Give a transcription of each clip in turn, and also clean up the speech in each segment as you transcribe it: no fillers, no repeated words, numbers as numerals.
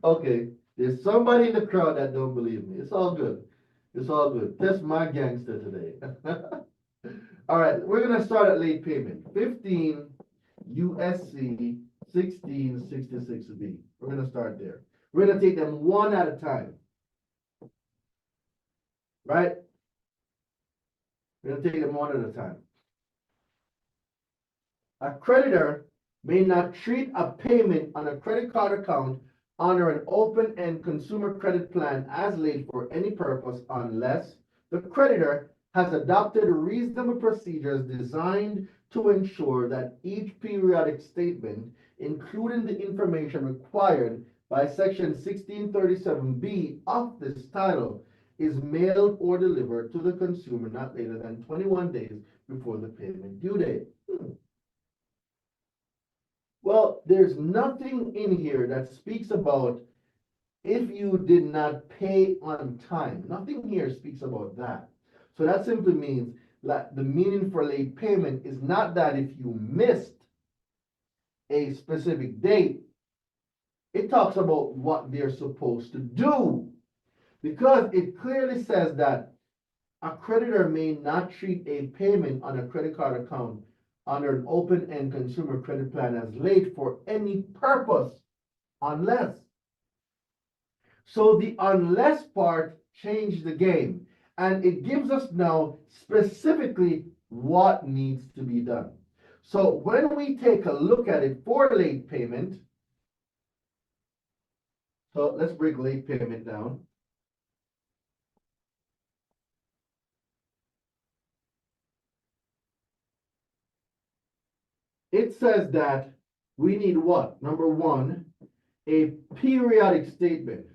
Okay, there's somebody in the crowd that don't believe me. It's all good. It's all good. Test my gangster today. All right, we're gonna start at late payment. 15 USC 1666B. We're gonna start there. We're gonna take them one at a time. Right? We're gonna take them one at a time. A creditor may not treat a payment on a credit card account under an open-end consumer credit plan as late for any purpose unless the creditor has adopted reasonable procedures designed to ensure that each periodic statement, including the information required by Section 1637B of this title, is mailed or delivered to the consumer not later than 21 days before the payment due date. Well, there's nothing in here that speaks about if you did not pay on time. Nothing here speaks about that. So that simply means that the meaning for late payment is not that if you missed a specific date, it talks about what they're supposed to do. Because it clearly says that a creditor may not treat a payment on a credit card account under an open-end consumer credit plan as late for any purpose unless. So the unless part changed the game, and it gives us now specifically what needs to be done. So when we take a look at it for late payment, so let's break late payment down. It says that we need what? Number one, a periodic statement.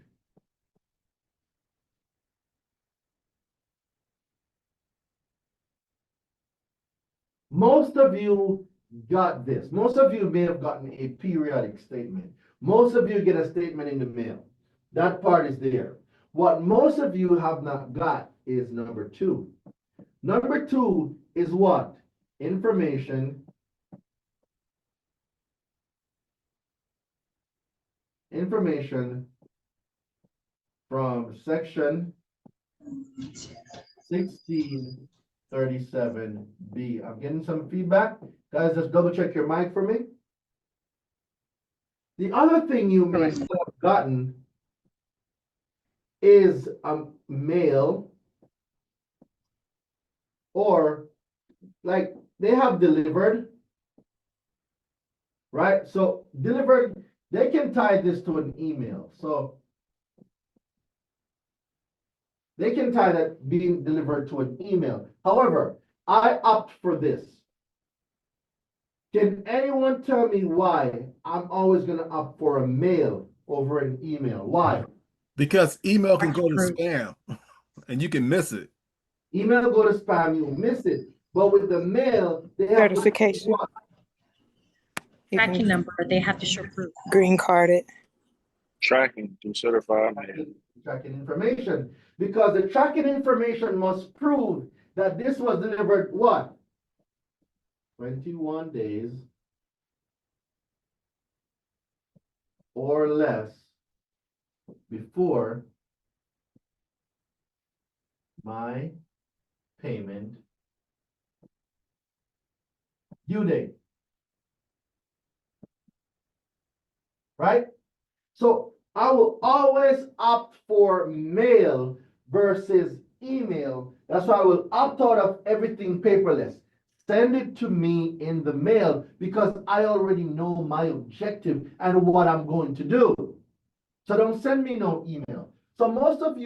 Most of you got this. Most of you may have gotten a periodic statement. Most of you get a statement in the mail. That part is there. What most of you have not got is number two. Number two is what? Information from section 1637B. I'm getting some feedback. Guys, just double check your mic for me. The other thing you may have gotten is a mail, or like they have delivered, right? So delivered, they can tie this to an email. So they can tie that being delivered to an email. However, I opt for this. Can anyone tell me why I'm always going to opt for a mail over an email? Why? Because email can go to spam and you can miss it. Email go to spam, you miss it. But with the mail, they have certification. Tracking number, they have to show proof. Green carded. Tracking to certify mail. Tracking information, because the tracking information must prove that this was delivered what? 21 days or less before my payment due date. Right? So I will always opt for mail versus email. That's why I will opt out of everything paperless. Send it to me in the mail because I already know my objective and what I'm going to do. So don't send me no email. So most of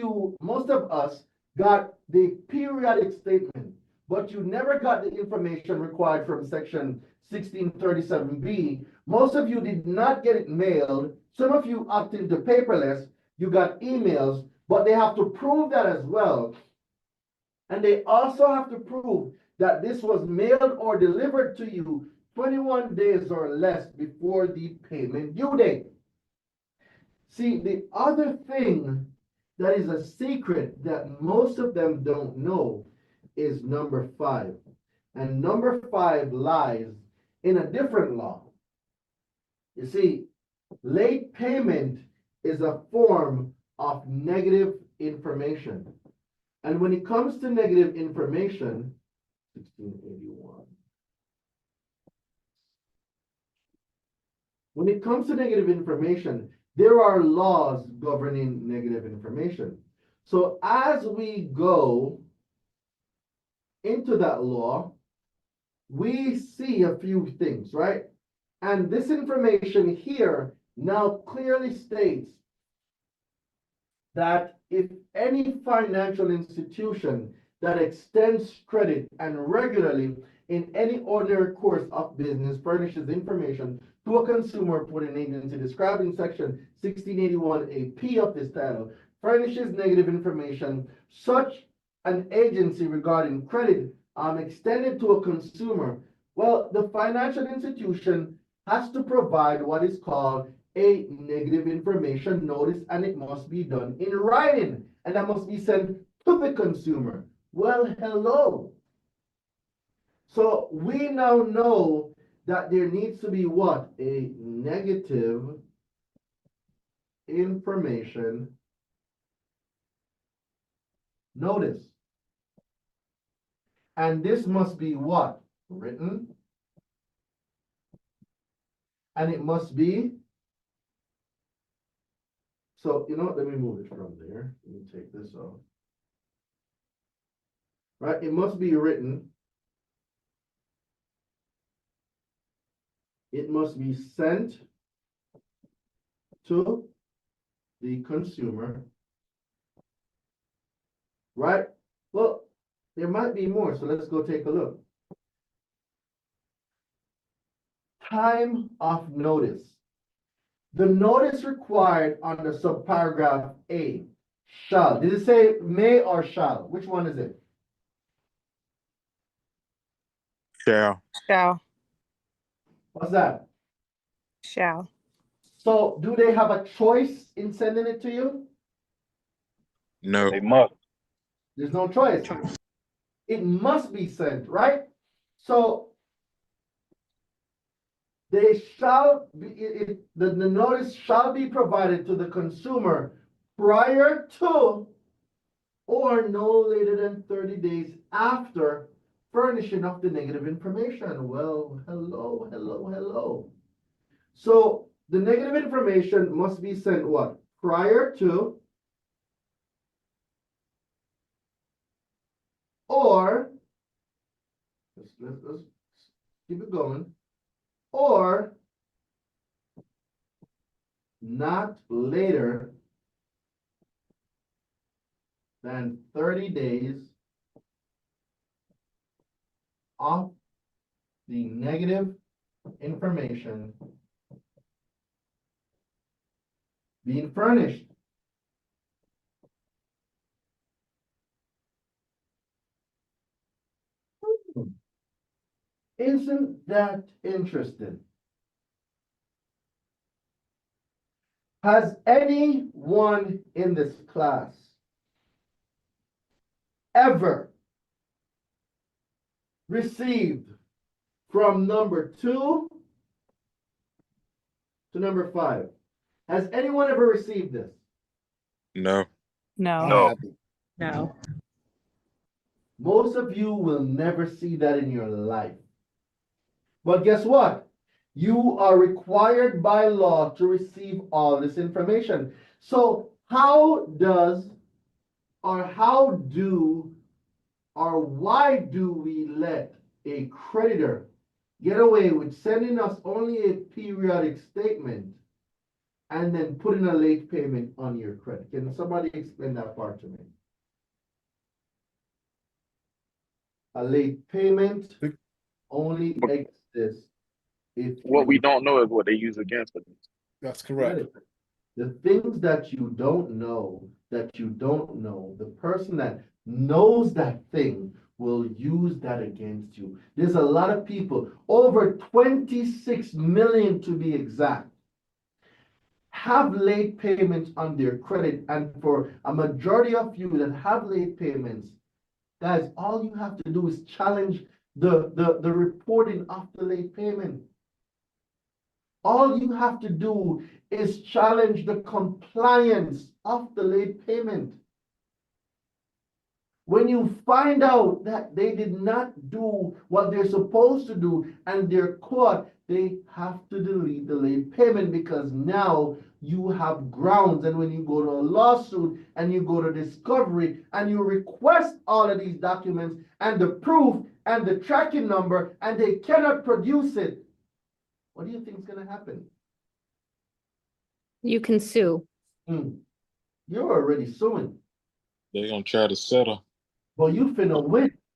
us got the periodic statement, but you never got the information required from section 1637B. Most of you did not get it mailed. Some of you opted to paperless. You got emails, but they have to prove that as well. And they also have to prove that this was mailed or delivered to you 21 days or less before the payment due date. See, the other thing that is a secret that most of them don't know is number 5. And number 5 lies in a different law. You see, late payment is a form of negative information. And when it comes to negative information, 1681. When it comes to negative information, there are laws governing negative information. So as we go into that law, we see a few things, right? And this information here now clearly states that if any financial institution that extends credit and regularly in any ordinary course of business furnishes information to a consumer put an agency described in section 1681A of this title, furnishes negative information, such an agency regarding credit extended to a consumer, well, the financial institution has to provide what is called a negative information notice, and it must be done in writing, and that must be sent to the consumer. Well, hello. So we now know that there needs to be what? A negative information notice. And this must be what? Written. And it must be, so you know what, let me move it from there. Let me take this off. Right, it must be written. It must be sent to the consumer. Right? Well, there might be more, so let's go take a look. Time of notice. The notice required under subparagraph A, shall. Did it say may or shall? Which one is it? Shall. Shall. What's that? Shall. So do they have a choice in sending it to you? No. They must. There's no choice. It must be sent, right? So they shall be, the notice shall be provided to the consumer prior to or no later than 30 days after furnishing of the negative information. Well, hello, hello, hello. So the negative information must be sent what? Prior to or, let's keep it going, or not later than 30 days of the negative information being furnished. Isn't that interesting? Has anyone in this class ever received from number 2 to number 5? Has anyone ever received this? No. No. No. No. Most of you will never see that in your life. But guess what? You are required by law to receive all this information. So how does, or how do, or why do we let a creditor get away with sending us only a periodic statement and then putting a late payment on your credit? Can somebody explain that part to me? A late payment only exists if What we you don't know is what they use against us. That's correct. the things that you don't know, the person that knows that thing will use that against you. There's a lot of people, over 26 million to be exact, have late payments on their credit. And for a majority of you that have late payments, guys, all you have to do is challenge the reporting of the late payment. All you have to do is challenge the compliance of the late payment. When you find out that they did not do what they're supposed to do and they're caught, they have to delete the late payment because now you have grounds. And when you go to a lawsuit and you go to discovery and you request all of these documents and the proof and the tracking number and they cannot produce it, what do you think is going to happen? You can sue. You're already suing, They're gonna try to settle. but you finna win.